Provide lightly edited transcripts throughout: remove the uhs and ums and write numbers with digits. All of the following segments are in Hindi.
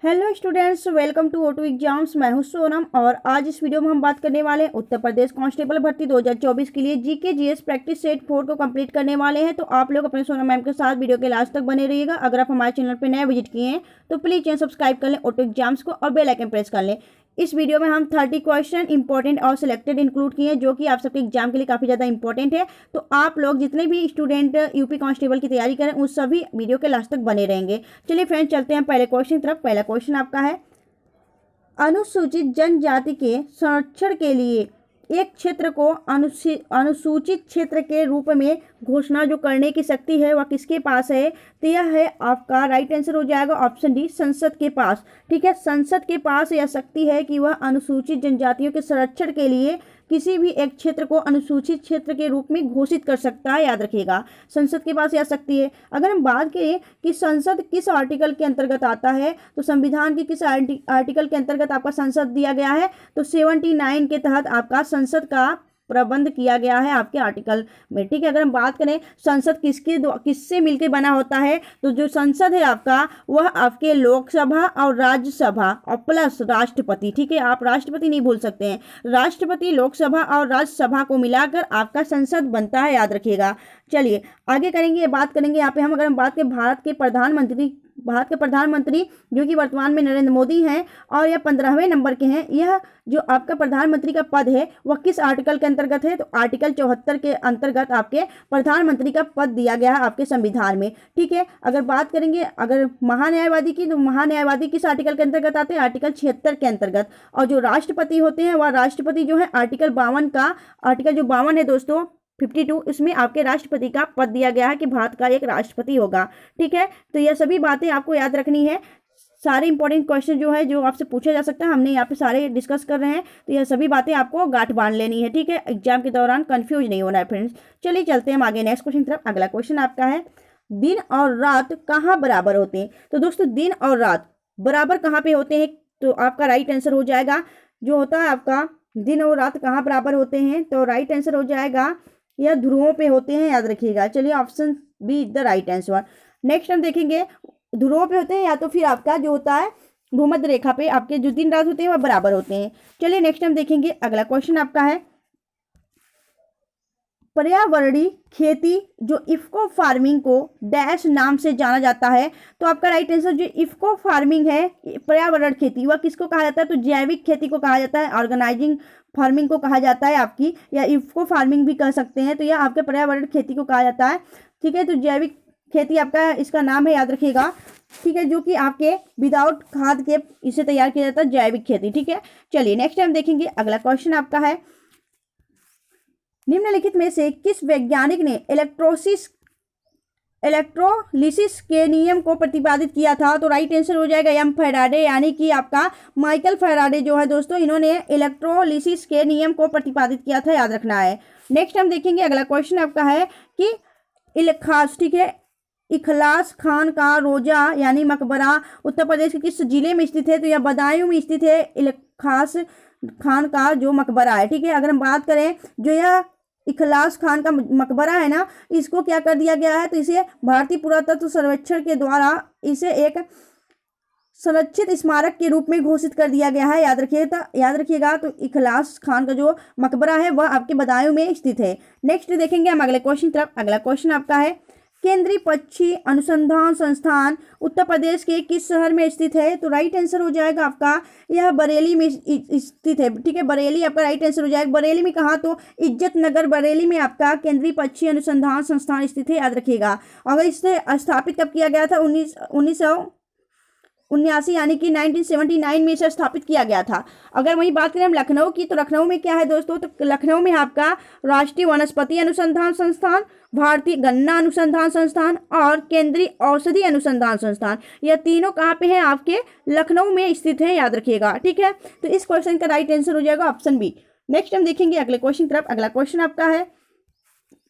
Hello students, welcome to O2 exams. मैं हूं सोनम और आज इस वीडियो में हम बात करने वाले हैं उत्तर प्रदेश कांस्टेबल भर्ती 2024 के लिए जीके जीएस प्रैक्टिस सेट 4 को कंप्लीट करने वाले हैं। तो आप लोग अपने सोनम मैम के साथ वीडियो के लास्ट तक बने रहिएगा। अगर आप हमारे चैनल पर नए विजिट किए हैं तो प्लीज़ चैनल सब्सक्राइब कर लें O2 एग्जाम्स को और बेल आइकन प्रेस कर लें। इस वीडियो में हम 30 क्वेश्चन इंपॉर्टेंट और सिलेक्टेड इंक्लूड किए हैं जो कि आप सबके एग्जाम के लिए काफ़ी ज़्यादा इंपॉर्टेंट है। तो आप लोग जितने भी स्टूडेंट यूपी कांस्टेबल की तैयारी करें उस सभी वीडियो के लास्ट तक बने रहेंगे। चलिए फ्रेंड्स, चलते हैं पहले क्वेश्चन की तरफ। पहला क्वेश्चन आपका है, अनुसूचित जनजाति के संरक्षण के लिए एक क्षेत्र को अनुसूचित क्षेत्र के रूप में घोषणा जो करने की शक्ति है वह किसके पास है? तो यह है आपका राइट आंसर हो जाएगा ऑप्शन डी, संसद के पास। ठीक है, संसद के पास यह शक्ति है कि वह अनुसूचित जनजातियों के संरक्षण के लिए किसी भी एक क्षेत्र को अनुसूचित क्षेत्र के रूप में घोषित कर सकता है। याद रखिएगा, संसद के पास यह शक्ति है। अगर हम बात करें कि संसद किस आर्टिकल के अंतर्गत आता है तो संविधान के किस आर्टिकल के अंतर्गत आपका संसद दिया गया है? तो 79 के तहत आपका संसद का प्रबंध किया गया है आपके आर्टिकल में। ठीक है, अगर हम बात करें संसद किससे मिलकर बना होता है तो जो संसद है आपका वह आपके लोकसभा और राज्यसभा और प्लस राष्ट्रपति। ठीक है, आप राष्ट्रपति नहीं भूल सकते हैं, राष्ट्रपति, लोकसभा और राज्यसभा को मिलाकर आपका संसद बनता है। याद रखिएगा। चलिए आगे करेंगे, बात करेंगे यहाँ पे हम। अगर हम बात करें भारत के प्रधानमंत्री जो कि वर्तमान में नरेंद्र मोदी हैं और यह 15वें नंबर के हैं। यह जो आपका प्रधानमंत्री का पद है वह किस आर्टिकल के अंतर्गत है? तो आर्टिकल 74 के अंतर्गत आपके प्रधानमंत्री का पद दिया गया है आपके संविधान में। ठीक है, अगर बात करेंगे अगर महान्यायवादी की, तो महान्यायवादी किस आर्टिकल के अंतर्गत आते हैं? आर्टिकल 76 के अंतर्गत। और जो राष्ट्रपति होते हैं वह राष्ट्रपति जो है आर्टिकल 52 का, आर्टिकल जो 52 है दोस्तों 52, इसमें आपके राष्ट्रपति का पद दिया गया है कि भारत का एक राष्ट्रपति होगा। ठीक है, तो यह सभी बातें आपको याद रखनी है। सारे इंपॉर्टेंट क्वेश्चन जो है जो आपसे पूछा जा सकता है हमने यहाँ पे सारे डिस्कस कर रहे हैं, तो यह सभी बातें आपको गांठ बांध लेनी है। ठीक है, एग्जाम के दौरान कंफ्यूज नहीं होना है फ्रेंड्स। चलिए चलते हैं हम आगे नेक्स्ट क्वेश्चन की तरफ। अगला क्वेश्चन आपका है, दिन और रात कहाँ बराबर होते हैं? तो दोस्तों दिन और रात बराबर कहाँ पे होते हैं? तो आपका राइट आंसर हो जाएगा जो होता है आपका दिन और रात कहाँ बराबर होते हैं, तो राइट आंसर हो जाएगा यह ध्रुवों पे होते हैं। याद रखिएगा। चलिए option B is the right answer. Next हम देखेंगे ध्रुवों पे होते हैं या तो फिर आपका जो होता है भूमध्य रेखा पे आपके जो दिन रात होते हैं वह बराबर होते हैं। चलिए नेक्स्ट हम देखेंगे। अगला क्वेश्चन आपका है, पर्यावरणीय खेती जो इफ्को फार्मिंग को डैश नाम से जाना जाता है। तो आपका राइट आंसर जो इफ्को फार्मिंग है, पर्यावरण खेती, वह किसको कहा जाता है? तो जैविक खेती को कहा जाता है, ऑर्गेनाइजिंग फार्मिंग को कहा जाता है आपकी, या इफ्को फार्मिंग भी कह सकते हैं। तो यह आपके पर्यावरण खेती को कहा जाता है। ठीक है, तो जैविक खेती आपका इसका नाम है, याद रखिएगा। ठीक है, जो कि आपके विदाउट खाद के इसे तैयार किया जाता है, जैविक खेती। ठीक है, चलिए नेक्स्ट टाइम देखेंगे। अगला क्वेश्चन आपका है, निम्नलिखित में से किस वैज्ञानिक ने इलेक्ट्रोलिसिस के नियम को प्रतिपादित किया था? तो राइट आंसर हो जाएगा एम फैराडे, यानी कि आपका माइकल फैराडे जो है दोस्तों, इन्होंने इलेक्ट्रोलिसिस के नियम को प्रतिपादित किया था। याद रखना है। नेक्स्ट हम देखेंगे। अगला क्वेश्चन आपका है कि इलखास, ठीक है, इखलास खान का रोजा यानी मकबरा उत्तर प्रदेश के किस जिले में स्थित है? तो यह बदायूं में स्थित है, इलखास खान का जो मकबरा है। ठीक है, अगर हम बात करें जो यह इखलास खान का मकबरा है ना, इसको क्या कर दिया गया है? तो इसे भारतीय पुरातत्व सर्वेक्षण के द्वारा इसे एक संरक्षित स्मारक के रूप में घोषित कर दिया गया है। याद रखिएगा। तो इखलास खान का जो मकबरा है वह आपके बदायूं में स्थित है। नेक्स्ट देखेंगे हम अगले क्वेश्चन तरफ। अगला क्वेश्चन आपका है, केंद्रीय पक्षी अनुसंधान संस्थान उत्तर प्रदेश के किस शहर में स्थित है? तो राइट आंसर हो जाएगा आपका यह बरेली में स्थित है। ठीक है, बरेली आपका राइट आंसर हो जाएगा। बरेली में कहाँ? तो इज्जत नगर बरेली में आपका केंद्रीय पक्षी अनुसंधान संस्थान स्थित है। याद रखिएगा। अगर इसे स्थापित कब किया गया था? 1979 यानी कि 1979 में इसे स्थापित किया गया था। अगर वही बात करें हम लखनऊ की, तो लखनऊ में क्या है दोस्तों? तो लखनऊ में आपका राष्ट्रीय वनस्पति अनुसंधान संस्थान, भारतीय गन्ना अनुसंधान संस्थान और केंद्रीय औषधि अनुसंधान संस्थान, यह तीनों कहाँ पे हैं? आपके लखनऊ में स्थित हैं। याद रखिएगा। ठीक है, तो इस क्वेश्चन का राइट आंसर हो जाएगा ऑप्शन बी। नेक्स्ट हम देखेंगे अगले क्वेश्चन तरफ। अगला क्वेश्चन आपका है,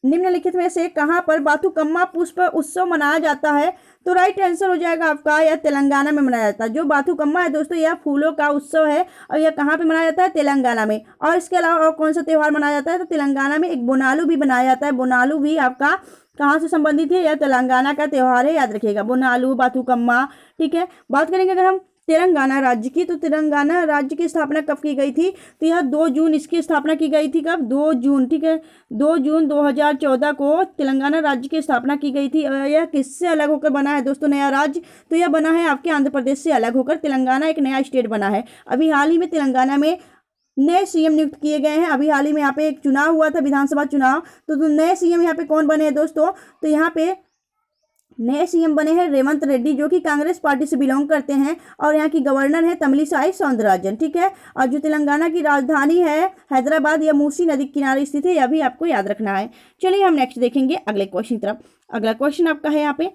निम्नलिखित में से कहाँ पर बाथुकम्मा पुष्प उत्सव मनाया जाता है? तो राइट आंसर हो जाएगा आपका यह तेलंगाना में मनाया जाता है। जो बाथुकम्मा है दोस्तों यह फूलों का उत्सव है और यह कहाँ पे मनाया जाता है? तेलंगाना में। और इसके अलावा और कौन सा त्यौहार मनाया जाता है? तो तेलंगाना में एक बोनालू भी मनाया जाता है। बोनालू भी आपका कहाँ से संबंधित है? यह तेलंगाना का त्यौहार है। याद रखिएगा, बोनालू, बाथुकम्मा। ठीक है, बात करेंगे अगर हम तेलंगाना राज्य की। तो तेलंगाना राज्य की स्थापना कब की गई थी? तो यह 2 जून इसकी स्थापना की गई थी। कब? 2 जून, ठीक है, 2 जून 2014 को तेलंगाना राज्य की स्थापना की गई थी। और यह किससे अलग होकर बना है दोस्तों नया राज्य? तो यह बना है आपके आंध्र प्रदेश से अलग होकर तेलंगाना एक नया स्टेट बना है। अभी हाल ही में तेलंगाना में नए सीएम नियुक्त किए गए हैं। अभी हाल ही में यहाँ पे एक चुनाव हुआ था, विधानसभा चुनाव। तो नए सीएम यहाँ पे कौन बने हैं दोस्तों? तो यहाँ पे नए सीएम बने हैं रेवंत रेड्डी, जो कि कांग्रेस पार्टी से बिलोंग करते हैं। और यहाँ की गवर्नर है तमिलिसाई सौंदरराजन, ठीक है। और जो तेलंगाना की राजधानी है हैदराबाद, या मूसी नदी के किनारे स्थित है, यह भी आपको याद रखना है। चलिए हम नेक्स्ट देखेंगे अगले क्वेश्चन की तरफ। अगला क्वेश्चन आपका है यहाँ पे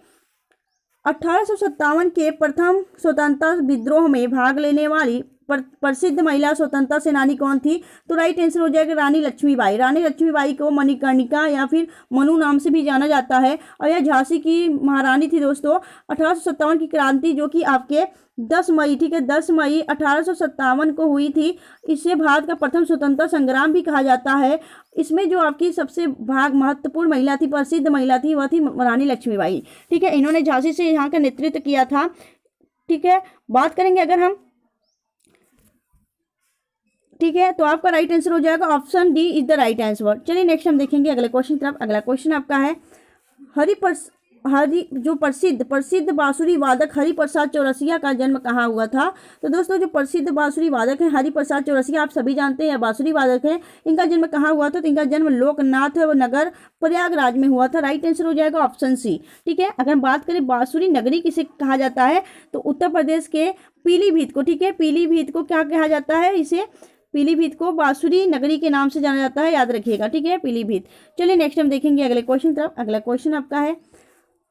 1857 के प्रथम स्वतंत्रता विद्रोह में भाग लेने वाली प्रसिद्ध महिला स्वतंत्रता सेनानी कौन थी? तो राइट आंसर हो जाएगा रानी लक्ष्मीबाई। रानी लक्ष्मीबाई को मणिकर्णिका या फिर मनु नाम से भी जाना जाता है। और यह झांसी की महारानी थी दोस्तों। 1857 की क्रांति जो कि आपके 10 मई, ठीक है, 10 मई 1857 को हुई थी। इसे भारत का प्रथम स्वतंत्रता संग्राम भी कहा जाता है। इसमें जो आपकी सबसे महत्वपूर्ण महिला थी, प्रसिद्ध महिला थी, वह थी रानी लक्ष्मीबाई, ठीक है। इन्होंने झांसी से यहाँ का नेतृत्व किया था, ठीक है। बात करेंगे अगर हम, ठीक है, तो आपका राइट आंसर हो जाएगा option D is the right answer. चलिए नेक्स्ट हम देखेंगे अगले क्वेश्चन की तरफ। अगला क्वेश्चन आपका है जो प्रसिद्ध बांसुरी वादक हरिप्रसाद चौरसिया का जन्म कहाँ हुआ था? तो दोस्तों जो प्रसिद्ध बांसुरी वादक है हरिप्रसाद चौरसिया, आप सभी जानते हैं बांसुरी वादक है। इनका जन्म कहाँ हुआ था? तो इनका जन्म लोकनाथ नगर प्रयागराज में हुआ था। राइट आंसर हो जाएगा ऑप्शन सी, ठीक है। अगर हम बात करें बांसुरी नगरी किसे कहा जाता है, तो उत्तर प्रदेश के पीलीभीत को, ठीक है, पीलीभीत को क्या कहा जाता है? इसे पीलीभीत को बांसुरी नगरी के नाम से जाना जाता है, याद रखिएगा, ठीक है, पीलीभीत। चलिए नेक्स्ट हम देखेंगे अगले क्वेश्चन तरफ। अगला क्वेश्चन आपका है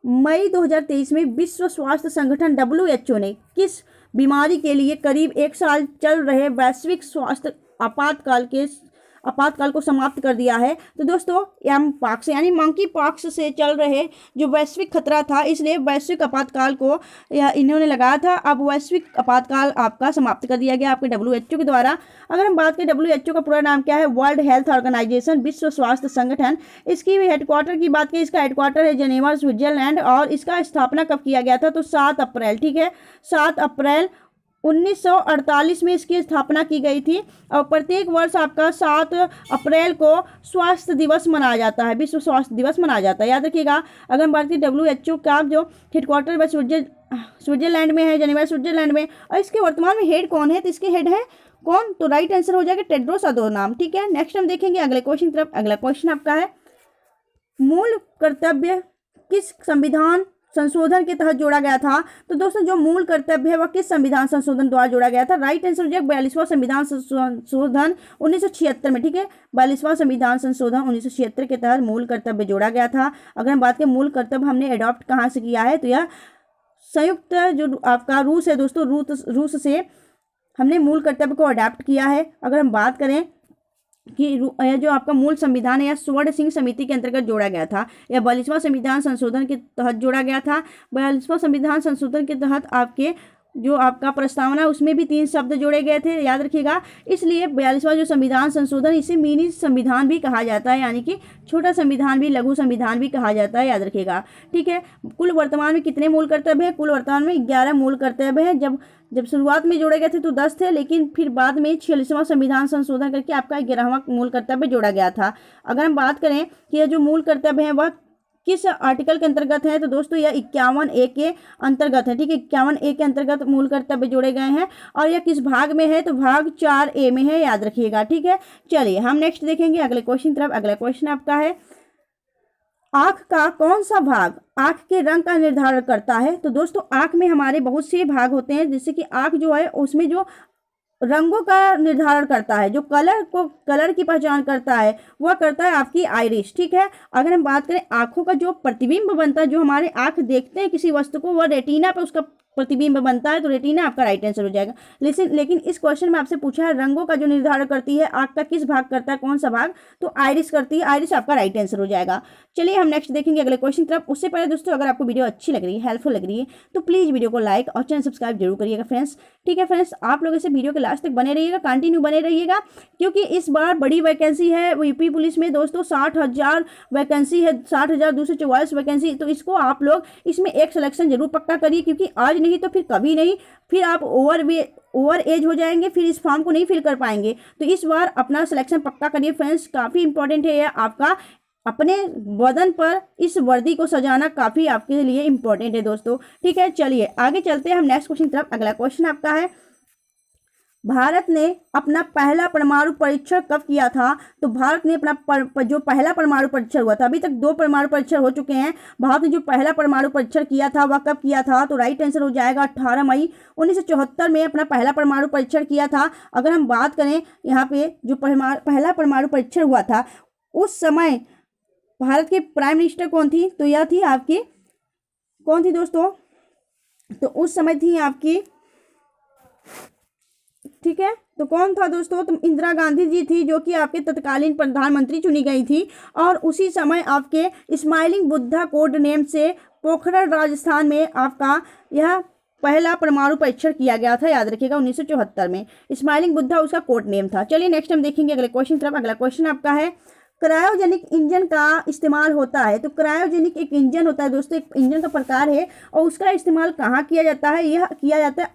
मई 2023 में विश्व स्वास्थ्य संगठन WHO ने किस बीमारी के लिए करीब 1 साल चल रहे वैश्विक स्वास्थ्य आपातकाल को समाप्त कर दिया है? तो दोस्तों एम पॉक्स यानी मंकी पॉक्स से चल रहे जो वैश्विक खतरा था, इसलिए वैश्विक आपातकाल को इन्होंने लगाया था। अब वैश्विक आपातकाल आपका समाप्त कर दिया गया आपके WHO के द्वारा। अगर हम बात करें WHO का पूरा नाम क्या है? वर्ल्ड हेल्थ ऑर्गेनाइजेशन, विश्व स्वास्थ्य संगठन। इसकी हेडक्वार्टर की बात करें, इसका हेडक्वार्टर है जेनेवा स्विट्जरलैंड। और इसका स्थापना कब किया गया था? तो 7 अप्रैल, ठीक है, 7 अप्रैल 1948 में इसकी स्थापना की गई थी। और प्रत्येक वर्ष आपका 7 अप्रैल को स्वास्थ्य दिवस मनाया जाता है, विश्व स्वास्थ्य दिवस मनाया जाता है, याद रखिएगा। अगर हम बात करें WHO का जो हेडक्वार्टर है स्विट्जरलैंड में है, जेनेवा स्विट्जरलैंड में। और इसके वर्तमान में हेड कौन है? तो इसके हेड है कौन? तो राइट आंसर हो जाएगा टेड्रोस अधनॉम, ठीक है। नेक्स्ट हम देखेंगे अगले क्वेश्चन तरफ। अगला क्वेश्चन आपका है मूल कर्तव्य किस संविधान संशोधन के तहत जोड़ा गया था? तो दोस्तों जो मूल कर्तव्य है वह किस संविधान संशोधन द्वारा जोड़ा गया था? राइट आंसर हो जाएगा 42वां संविधान संशोधन 1976 में, ठीक है, 42वां संविधान संशोधन 1976 के तहत मूल कर्तव्य जोड़ा गया था। अगर हम बात करें मूल कर्तव्य हमने अडॉप्ट कहाँ से किया है, तो यह संयुक्त जो आपका रूस है दोस्तों, रूस से हमने मूल कर्तव्य को अडॉप्ट किया है। अगर हम बात करें कि यह जो आपका मूल संविधान है यह स्वर्ण सिंह समिति के अंतर्गत जोड़ा गया था, यह 42वां संविधान संशोधन के तहत जोड़ा गया था। 42वां संविधान संशोधन के तहत आपके जो आपका प्रस्तावना उसमें भी 3 शब्द जोड़े गए थे, याद रखिएगा। इसलिए 42वां जो संविधान संशोधन इसे मिनी संविधान भी कहा जाता है, यानी कि छोटा संविधान भी, लघु संविधान भी कहा जाता है, याद रखिएगा, ठीक है। कुल वर्तमान में कितने मूल कर्तव्य हैं? कुल वर्तमान में 11 मूल कर्तव्य हैं। जब शुरुआत में जोड़े गए थे तो 10 थे, लेकिन फिर बाद में 46वां संविधान संशोधन करके आपका 11वां मूल कर्तव्य जोड़ा गया था। अगर हम बात करें कि यह जो मूल कर्तव्य है वह किस आर्टिकल के अंतर्गत है, तो दोस्तों यह 51A के अंतर्गत है, ठीक है, 51A के अंतर्गत मूल कर्तव्य जोड़े गए हैं। और यह किस भाग में है? तो भाग 4A में है, याद रखिएगा, ठीक है। चलिए हम नेक्स्ट देखेंगे अगले क्वेश्चन तरफ। अगला क्वेश्चन आपका है आँख का कौन सा भाग आँख के रंग का निर्धारण करता है? तो दोस्तों आँख में हमारे बहुत से भाग होते हैं, जैसे कि आँख जो है उसमें जो रंगों का निर्धारण करता है, जो कलर की पहचान करता है वह करता है आपकी आइरिस, ठीक है। अगर हम बात करें आंखों का जो प्रतिबिंब बनता है, जो हमारे आंख देखते हैं किसी वस्तु को, वह रेटिना पे उसका प्रतिबिंब बनता है, तो रेटिना आपका राइट आंसर हो जाएगा। लेकिन इस क्वेश्चन में आपसे पूछा है रंगों का जो निर्धारण करती है आंख का किस भाग करता है, कौन सा भाग? तो आइरिस करती है, आइरिस आपका राइट आंसर हो जाएगा। चलिए हम नेक्स्ट देखेंगे अगले क्वेश्चन तरफ। उससे पहले दोस्तों अगर आपको वीडियो अच्छी लग रही है, हेल्पफुल लग रही है, तो प्लीज़ वीडियो को लाइक और चैनल सब्सक्राइब जरूर करिएगा फ्रेंड्स, ठीक है फ्रेंड्स। आप लोग इसे वीडियो के लास्ट तक बने रहिएगा, कंटिन्यू बने रहिएगा, क्योंकि इस बार बड़ी वैकेंसी है यूपी पुलिस में दोस्तों। 60,000 वैकेंसी है, 60,244 वैकेंसी। तो इसको आप लोग इसमें एक सिलेक्शन जरूर पक्का करिए, क्योंकि आज नहीं तो फिर कभी नहीं, फिर आप ओवर एज हो जाएंगे, फिर इस फॉर्म को नहीं फिल कर पाएंगे। तो इस बार अपना सिलेक्शन पक्का करिए फ्रेंड्स, काफ़ी इंपॉर्टेंट है यह आपका। अपने बदन पर इस वर्दी को सजाना काफ़ी आपके लिए इंपॉर्टेंट है दोस्तों। ठीक है, चलिए आगे चलते हैं हम नेक्स्ट क्वेश्चन तरफ। अगला क्वेश्चन आपका है, भारत ने अपना पहला परमाणु परीक्षण कब किया था? तो भारत ने अपना जो पहला परमाणु परीक्षण हुआ था, अभी तक 2 परमाणु परीक्षण हो चुके हैं, भारत ने जो पहला परमाणु परीक्षण किया था वह कब किया था? तो राइट आंसर हो जाएगा 18 मई 1974 में अपना पहला परमाणु परीक्षण किया था। अगर हम बात करें यहाँ पे जो पहला परमाणु परीक्षण हुआ था, उस समय भारत के प्राइम मिनिस्टर कौन थी? तो यह थी आपकी, कौन थी दोस्तों? तो उस समय थी आपकी, ठीक है, तो कौन था दोस्तों? तो इंदिरा गांधी जी थी, जो कि आपके तत्कालीन प्रधानमंत्री चुनी गई थी। और उसी समय आपके स्माइलिंग बुद्धा कोड नेम से पोखरण राजस्थान में आपका यह पहला परमाणु परीक्षण किया गया था, याद रखिएगा 1974 में। स्माइलिंग बुद्धा उसका कोड नेम था। चलिए नेक्स्ट हम देखेंगे अगले क्वेश्चन तरफ। अगला क्वेश्चन आपका है, क्रायोजेनिक इंजन का इस्तेमाल होता है। तो क्रायोजेनिक एक इंजन होता है दोस्तों, एक इंजन का प्रकार है, और उसका इस्तेमाल कहाँ किया जाता है? यह किया जाता है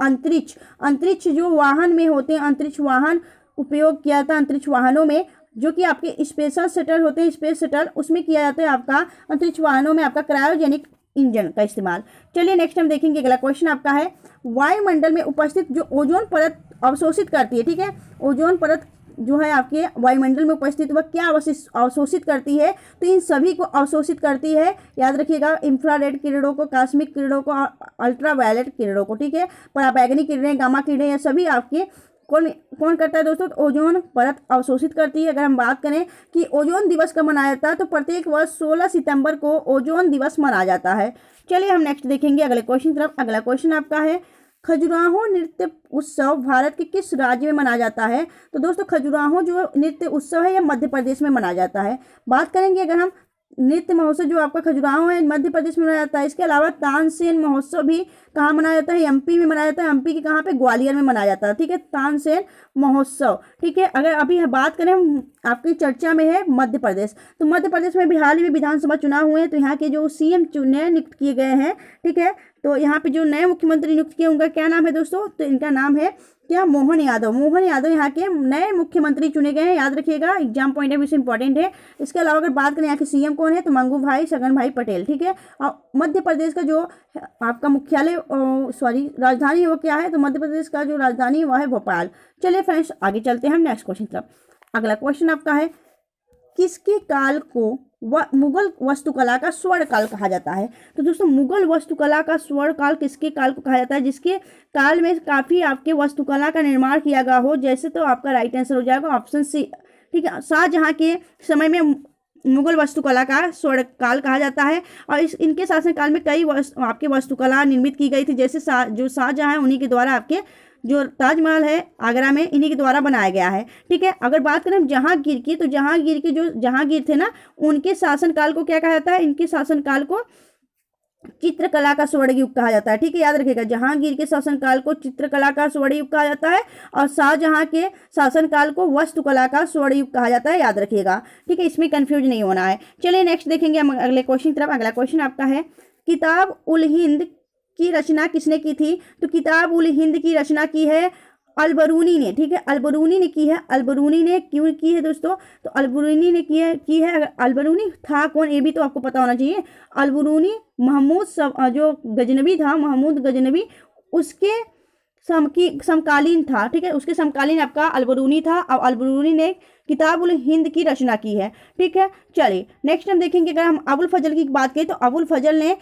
अंतरिक्ष जो वाहन में होते हैं, अंतरिक्ष वाहन उपयोग किया जाता है अंतरिक्ष वाहनों में, जो कि आपके स्पेशल शटल होते हैं, स्पेस शटल, उसमें किया जाता है आपका अंतरिक्ष वाहनों में आपका क्रायोजेनिक इंजन का इस्तेमाल। चलिए नेक्स्ट हम देखेंगे अगला क्वेश्चन आपका है, वायुमंडल में उपस्थित जो ओजोन परत अवशोषित करती है, ठीक है, ओजोन परत जो है आपके वायुमंडल में उपस्थित वह क्या अवशोषित करती है? तो इन सभी को अवशोषित करती है, याद रखिएगा, इंफ्रारेड किरणों को, कॉस्मिक किरणों को, अल्ट्रावायलेट किरणों को, ठीक है, पराबैंगनी किरणें, गामा किरणें, यह सभी आपके कौन करता है दोस्तों? तो ओजोन परत अवशोषित करती है। अगर हम बात करें कि ओजोन दिवस कब मनाया जाता है, तो प्रत्येक वर्ष 16 सितंबर को ओजोन दिवस मनाया जाता है। चलिए हम नेक्स्ट देखेंगे अगले क्वेश्चन तरफ। अगला क्वेश्चन आपका है, खजुराहो नृत्य उत्सव भारत के किस राज्य में मनाया जाता है? तो दोस्तों खजुराहो जो नृत्य उत्सव है यह मध्य प्रदेश में मनाया जाता है। बात करेंगे अगर हम नृत्य महोत्सव जो आपका खजुराहो है मध्य प्रदेश में मनाया जाता है। इसके अलावा तानसेन महोत्सव भी कहाँ मनाया जाता है? एमपी में मनाया जाता है। एमपी के कहाँ पे? ग्वालियर में मनाया जाता है, ठीक है, तानसेन महोत्सव, ठीक है। अगर अभी बात करें आपकी चर्चा में है मध्य प्रदेश, तो मध्य प्रदेश में भी हाल ही में विधानसभा चुनाव हुए हैं, तो यहाँ के जो सीएम नए नियुक्त किए गए हैं, ठीक है, तो यहाँ पे जो नए मुख्यमंत्री नियुक्त किए उनका क्या नाम है दोस्तों? तो इनका नाम है क्या? मोहन यादव। मोहन यादव यहाँ के नए मुख्यमंत्री चुने गए हैं, याद रखिएगा, एग्जाम पॉइंट ऑफ व्यू से इंपॉर्टेंट है। इसके अलावा अगर बात करें यहाँ के सीएम कौन है, तो मंगू भाई सगन भाई पटेल, ठीक है। और मध्य प्रदेश का जो आपका मुख्यालय राजधानी है वो क्या है? तो मध्य प्रदेश का जो राजधानी है वह है भोपाल। चलिए फ्रेंड्स आगे चलते हैं हम नेक्स्ट क्वेश्चन तरफ। अगला क्वेश्चन आपका है, किसके काल को मुगल वास्तुकला का स्वर्ण काल कहा जाता है? तो दोस्तों मुगल वास्तुकला का स्वर्ण काल किसके काल को कहा जाता है? जिसके काल में काफ़ी आपके वास्तुकला का निर्माण किया गया हो, जैसे, तो आपका राइट आंसर हो जाएगा ऑप्शन सी, ठीक है, शाहजहां के समय में मुगल वास्तुकला का स्वर्ण काल कहा जाता है। और इनके शासनकाल में कई आपके वास्तुकला निर्मित की गई थी, जैसे जो शाहजहां है उन्हीं के द्वारा आपके जो ताजमहल है आगरा में इन्हीं के द्वारा बनाया गया है, ठीक है। अगर बात करें जहांगीर की, तो जहांगीर के जो जहांगीर थे ना, उनके शासनकाल को क्या कहा जाता है? इनके शासनकाल को चित्रकला का स्वर्ण युग कहा जाता है, ठीक है, याद रखिएगा, जहांगीर के शासनकाल को चित्रकला का स्वर्ण युग कहा जाता है और शाहजहां के शासनकाल को वास्तुकला का स्वर्ण युग कहा जाता है, याद रखिएगा, ठीक है, इसमें कंफ्यूज नहीं होना है। चलिए नेक्स्ट देखेंगे हम अगले क्वेश्चन तरफ। अगला क्वेश्चन आपका है, किताब उल हिंद की रचना किसने की थी? तो किताब उल हिंद की रचना की है अलबरूनी ने, ठीक है, अलबरूनी ने की है। अलबरूनी ने क्यों की है दोस्तों? तो अलबरूनी ने की है। अगर अलबरूनी था कौन, ये भी तो आपको पता होना चाहिए। अलबरूनी महमूद जो गजनबी था, महमूद गजनबी, उसके समकालीन था, ठीक है, उसके समकालीन आपका अलबरूनी था और अलबरूनी ने किताब उल हिंद की रचना की है, ठीक है। चलिए नेक्स्ट हम देखेंगे, अगर हम अबुल फजल की बात करें तो अबुल फजल ने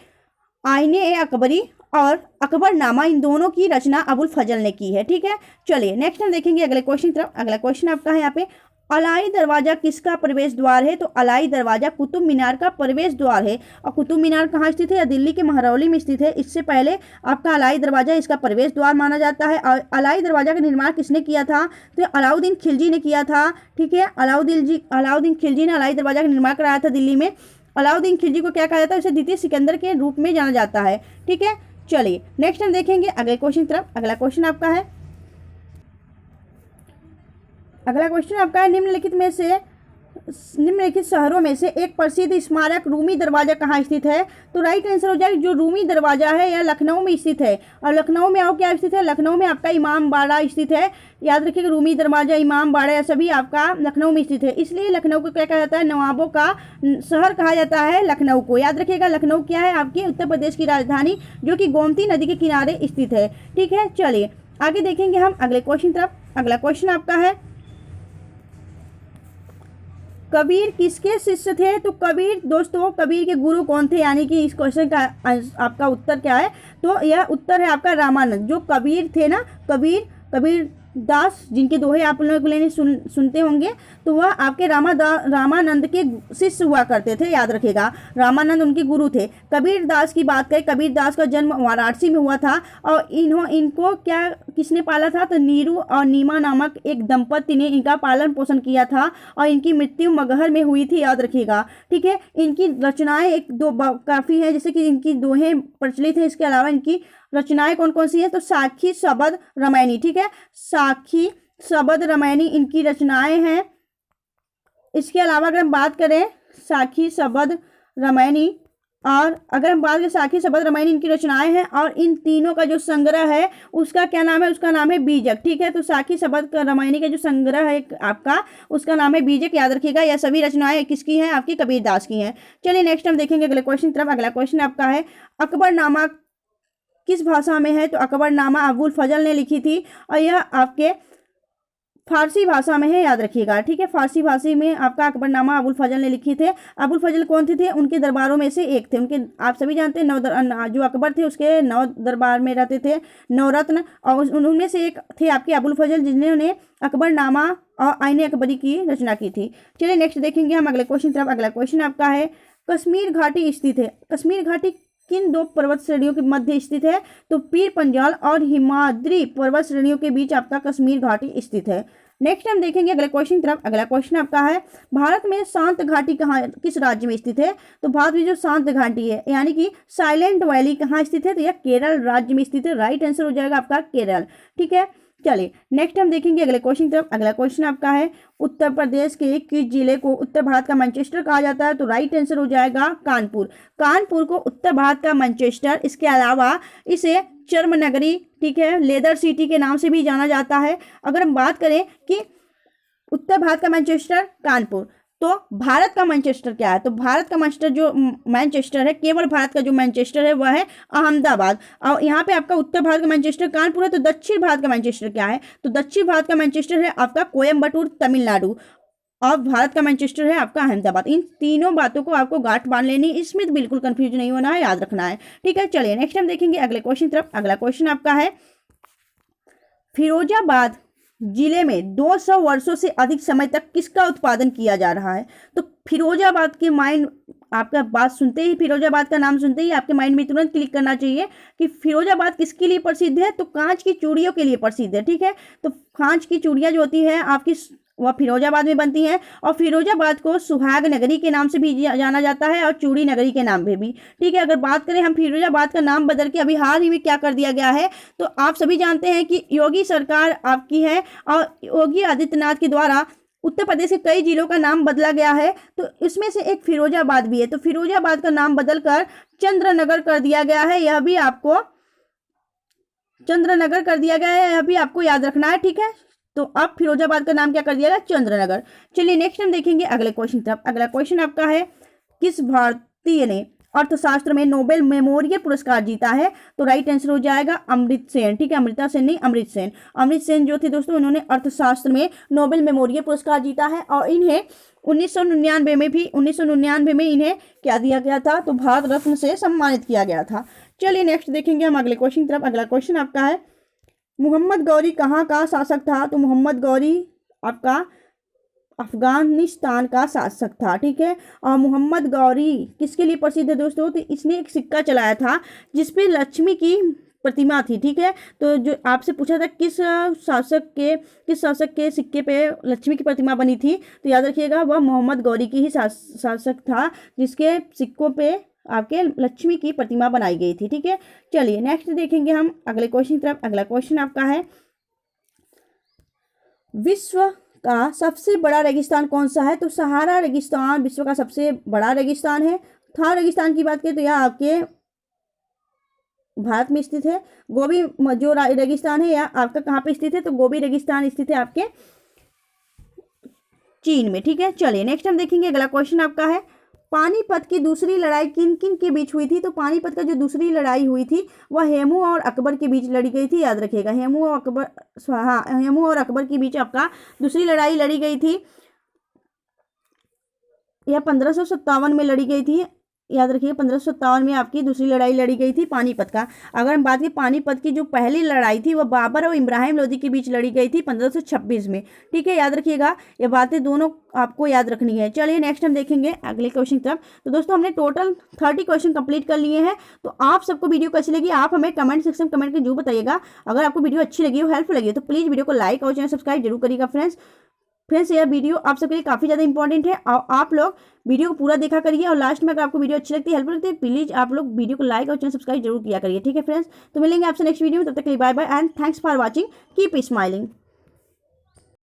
आईने अकबरी और अकबरनामा, इन दोनों की रचना अबुल फजल ने की है, ठीक है। चलिए नेक्स्ट हम देखेंगे अगले क्वेश्चन तरफ। अगला क्वेश्चन आपका है यहाँ पे, अलाई दरवाजा किसका प्रवेश द्वार है? तो अलाई दरवाजा कुतुब मीनार का प्रवेश द्वार है। और कुतुब मीनार कहाँ स्थित है? दिल्ली के महरौली में स्थित है। इससे पहले आपका अलाई दरवाजा इसका प्रवेश द्वार माना जाता है। और अलाई दरवाजा का निर्माण किसने किया था? तो अलाउद्दीन खिलजी ने किया था, ठीक है, अलाउद्दीन खिलजी ने अलाई दरवाजा का निर्माण कराया था दिल्ली में। अलाउद्दीन खिलजी को क्या कहा जाता है? उसे द्वितीय सिकंदर के रूप में जाना जाता है, ठीक है। चलिए नेक्स्ट हम देखेंगे अगले क्वेश्चन तरफ। अगला क्वेश्चन आपका है, निम्नलिखित में से निम्नलिखित शहरों में से एक प्रसिद्ध स्मारक रूमी दरवाजा कहाँ स्थित है? तो राइट आंसर हो जाएगा जो रूमी दरवाजा है यह लखनऊ में स्थित है। और लखनऊ में क्या स्थित है? लखनऊ में आपका इमाम बाड़ा स्थित है। याद रखिएगा रूमी दरवाजा, इमाम बाड़ा, यह सभी आपका लखनऊ में स्थित है। इसलिए लखनऊ को क्या कहा जाता है? नवाबों का शहर कहा जाता है लखनऊ को। याद रखिएगा लखनऊ क्या है? आपकी उत्तर प्रदेश की राजधानी, जो कि गोमती नदी के किनारे स्थित है। ठीक है, चलिए आगे देखेंगे हम अगले क्वेश्चन तरफ। अगला क्वेश्चन आपका है, कबीर किसके शिष्य थे? तो कबीर दोस्तों, कबीर के गुरु कौन थे? यानी कि इस क्वेश्चन का आपका उत्तर क्या है? तो यह उत्तर है आपका रामानंद। जो कबीर थे ना, कबीर दास, जिनके दोहे आप लोगों के सुनते होंगे, तो वह आपके रामानंद के शिष्य हुआ करते थे। याद रखिएगा रामानंद उनके गुरु थे। कबीर दास की बात करें, कबीर दास का जन्म वाराणसी में हुआ था और इनको क्या किसने पाला था? तो नीरू और नीमा नामक एक दंपति ने इनका पालन पोषण किया था और इनकी मृत्यु मगहर में हुई थी। याद रखिएगा, ठीक है। इनकी रचनाएं एक दो काफ़ी है, जैसे कि इनकी दोहें प्रचलित है। इसके अलावा इनकी रचनाएं कौन कौन सी है? तो साखी, शबद, रामायणी। ठीक है, साखी, शबद, रामायणी इनकी रचनाएं हैं। इसके अलावा अगर हम बात करें साखी, शबद, रामायणी, और अगर हम बात करें साखी, शबद, रामायणी इनकी रचनाएं हैं, और इन तीनों का जो संग्रह है उसका क्या नाम है? उसका नाम है बीजक। ठीक है, तो साखी, शबद, रामायणी का जो संग्रह है आपका, उसका नाम है बीजक। याद रखिएगा यह सभी रचनाएं किसकी हैं? आपकी कबीर दास की हैं। चलिए नेक्स्ट हम देखेंगे अगले क्वेश्चन तरफ। अगला क्वेश्चन आपका है, अकबरनामा किस भाषा में है? तो अकबरनामा अबुल फजल ने लिखी थी और यह आपके फारसी भाषा में है। याद रखिएगा, ठीक है, फारसी भाषा में आपका अकबरनामा अबुल फजल ने लिखी थे। अबुल फजल कौन थे? उनके दरबारों में से एक थे। उनके आप सभी जानते हैं जो अकबर थे उसके 9 दरबार में रहते थे, 9 रत्न, और उनमें से एक थे आपके अबुल फजल, जिन्होंने अकबरनामा और आईने अकबरी की रचना की थी। चलिए नेक्स्ट देखेंगे हम अगले क्वेश्चन तरफ। अगला क्वेश्चन आपका है, कश्मीर घाटी स्थित है। कश्मीर घाटी किन 2 पर्वत श्रेणियों के मध्य स्थित है? तो पीर पंजाल और हिमाद्री पर्वत श्रेणियों के बीच आपका कश्मीर घाटी स्थित है। नेक्स्ट हम देखेंगे अगले क्वेश्चन तरफ। अगला क्वेश्चन आपका है, भारत में शांत घाटी कहाँ, किस राज्य में स्थित है? तो भारत में जो शांत घाटी है यानी कि साइलेंट वैली कहाँ स्थित है? तो यह केरल राज्य में स्थित है। राइट आंसर हो जाएगा आपका केरल। ठीक है, चलिए नेक्स्ट हम देखेंगे अगले क्वेश्चन तरफ। अगला क्वेश्चन आपका है, उत्तर प्रदेश के किस जिले को उत्तर भारत का मैनचेस्टर कहा जाता है? तो राइट आंसर हो जाएगा कानपुर। कानपुर को उत्तर भारत का मैनचेस्टर, इसके अलावा इसे चर्म नगरी, ठीक है, लेदर सिटी के नाम से भी जाना जाता है। अगर हम बात करें कि उत्तर भारत का मैनचेस्टर कानपुर, तो भारत का मैनचेस्टर क्या है? तो भारत का मैनचेस्टर है, केवल भारत का जो मैनचेस्टर है वह है अहमदाबाद। और यहाँ पे आपका उत्तर भारत का मैनचेस्टर कानपुर है। तो दक्षिण भारत का मैनचेस्टर क्या है? तो दक्षिण भारत का मैनचेस्टर है आपका कोयम्बटूर, तमिलनाडु, और भारत का मैनचेस्टर है आपका अहमदाबाद। इन तीनों बातों को आपको गांठ बांध लेनी, इसमें बिल्कुल कंफ्यूज नहीं होना है, याद रखना है। ठीक है, चलिए नेक्स्ट हम देखेंगे अगले क्वेश्चन तरफ। अगला क्वेश्चन आपका है, फिरोजाबाद जिले में 200 वर्षों से अधिक समय तक किसका उत्पादन किया जा रहा है? तो फिरोजाबाद के माइंड आपका बात सुनते ही, फिरोजाबाद का नाम सुनते ही आपके माइंड में तुरंत क्लिक करना चाहिए कि फिरोजाबाद किसके लिए प्रसिद्ध है? तो कांच की चूड़ियों के लिए प्रसिद्ध है। ठीक है, तो कांच की चूड़ियां जो होती है आपकी वह फिरोजाबाद में बनती हैं, और फिरोजाबाद को सुहाग नगरी के नाम से भी जाना जाता है और चूड़ी नगरी के नाम पे भी। ठीक है, अगर बात करें हम फिरोजाबाद का नाम बदल के अभी हाल ही में क्या कर दिया गया है, तो आप सभी जानते हैं कि योगी सरकार आपकी है और योगी आदित्यनाथ के द्वारा उत्तर प्रदेश के कई जिलों का नाम बदला गया है। तो इसमें से एक फिरोजाबाद भी है। तो फिरोजाबाद का नाम बदलकर चंद्रनगर कर दिया गया है, यह भी आपको चंद्रनगर कर दिया गया है, यह भी आपको याद रखना है। ठीक है, तो अब फिरोजाबाद का नाम क्या कर दिया गया? चंद्रनगर। चलिए नेक्स्ट हम देखेंगे अगले क्वेश्चन तरफ। अगला क्वेश्चन आपका है, किस भारतीय ने अर्थशास्त्र में नोबेल मेमोरियल पुरस्कार जीता है? तो राइट आंसर हो जाएगा अमृत सेन। ठीक है, अमृता सेन नहीं, अमृत सेन। अमृत सेन जो थे दोस्तों, उन्होंने अर्थशास्त्र में नोबेल मेमोरियल पुरस्कार जीता है और इन्हें 1999 में इन्हें क्या दिया गया था? तो भारत रत्न से सम्मानित किया गया था। चलिए नेक्स्ट देखेंगे हम अगले क्वेश्चन तरफ। अगला क्वेश्चन आपका है, मोहम्मद गौरी कहाँ का शासक था? तो मोहम्मद गौरी आपका अफगानिस्तान का शासक था। ठीक है, और मोहम्मद गौरी किसके लिए प्रसिद्ध है दोस्तों? तो इसने एक सिक्का चलाया था जिसपे लक्ष्मी की प्रतिमा थी। ठीक है, तो जो आपसे पूछा था किस शासक के सिक्के पे लक्ष्मी की प्रतिमा बनी थी, तो याद रखिएगा वह मोहम्मद गौरी की ही शासक था जिसके सिक्कों पे आपके लक्ष्मी की प्रतिमा बनाई गई थी। ठीक है, चलिए नेक्स्ट देखेंगे हम अगले क्वेश्चन तरफ। अगला क्वेश्चन आपका है, विश्व का सबसे बड़ा रेगिस्तान कौन सा है? तो सहारा रेगिस्तान विश्व का सबसे बड़ा रेगिस्तान है। थार रेगिस्तान की बात करें तो यह आपके भारत में स्थित है। गोबी जो रेगिस्तान है यह आपका कहाँ पे स्थित है? तो गोबी रेगिस्तान स्थित है आपके चीन में। ठीक है, चलिए नेक्स्ट हम देखेंगे। अगला क्वेश्चन आपका है, पानीपत की दूसरी लड़ाई किन किन के बीच हुई थी? तो पानीपत का जो दूसरी लड़ाई हुई थी वह हेमू और अकबर के बीच लड़ी गई थी। याद रखिएगा, हेमू और अकबर, हाँ, हेमू और अकबर के बीच आपका दूसरी लड़ाई लड़ी गई थी। यह 1557 में लड़ी गई थी। याद रखिए, 1557 में आपकी दूसरी लड़ाई लड़ी गई थी पानीपत का। अगर हम बात करें पानीपत की जो पहली लड़ाई थी वह बाबर और इब्राहिम लोदी के बीच लड़ी गई थी 1526 में। ठीक है, याद रखिएगा, ये बातें दोनों आपको याद रखनी है। चलिए नेक्स्ट हम देखेंगे अगले क्वेश्चन की तरफ। तो दोस्तों हमने टोटल 30 क्वेश्चन कंप्लीट कर लिए हैं। तो आप सबको वीडियो कैसी लगी आप हमें कमेंट सेक्शन में कमेंट करके जरूर बताइएगा। अगर आपको वीडियो अच्छी लगी हो, हेल्पफुल लगी तो प्लीज़ वीडियो को लाइक और चैनल सब्सक्राइब जरूर करिएगा फ्रेंड्स यह वीडियो आप सबके लिए काफ़ी ज़्यादा इंपॉर्टेंट है और आप लोग वीडियो को पूरा देखा करिए। और लास्ट में अगर आपको वीडियो अच्छी लगती है, हेल्पफुल लगती है, प्लीज़ आप लोग वीडियो को लाइक और चैनल सब्सक्राइब जरूर किया करिए। ठीक है फ्रेंड्स, तो मिलेंगे आपसे नेक्स्ट वीडियो में, तब तक के लिए bye bye and thanks for watching, keep smiling.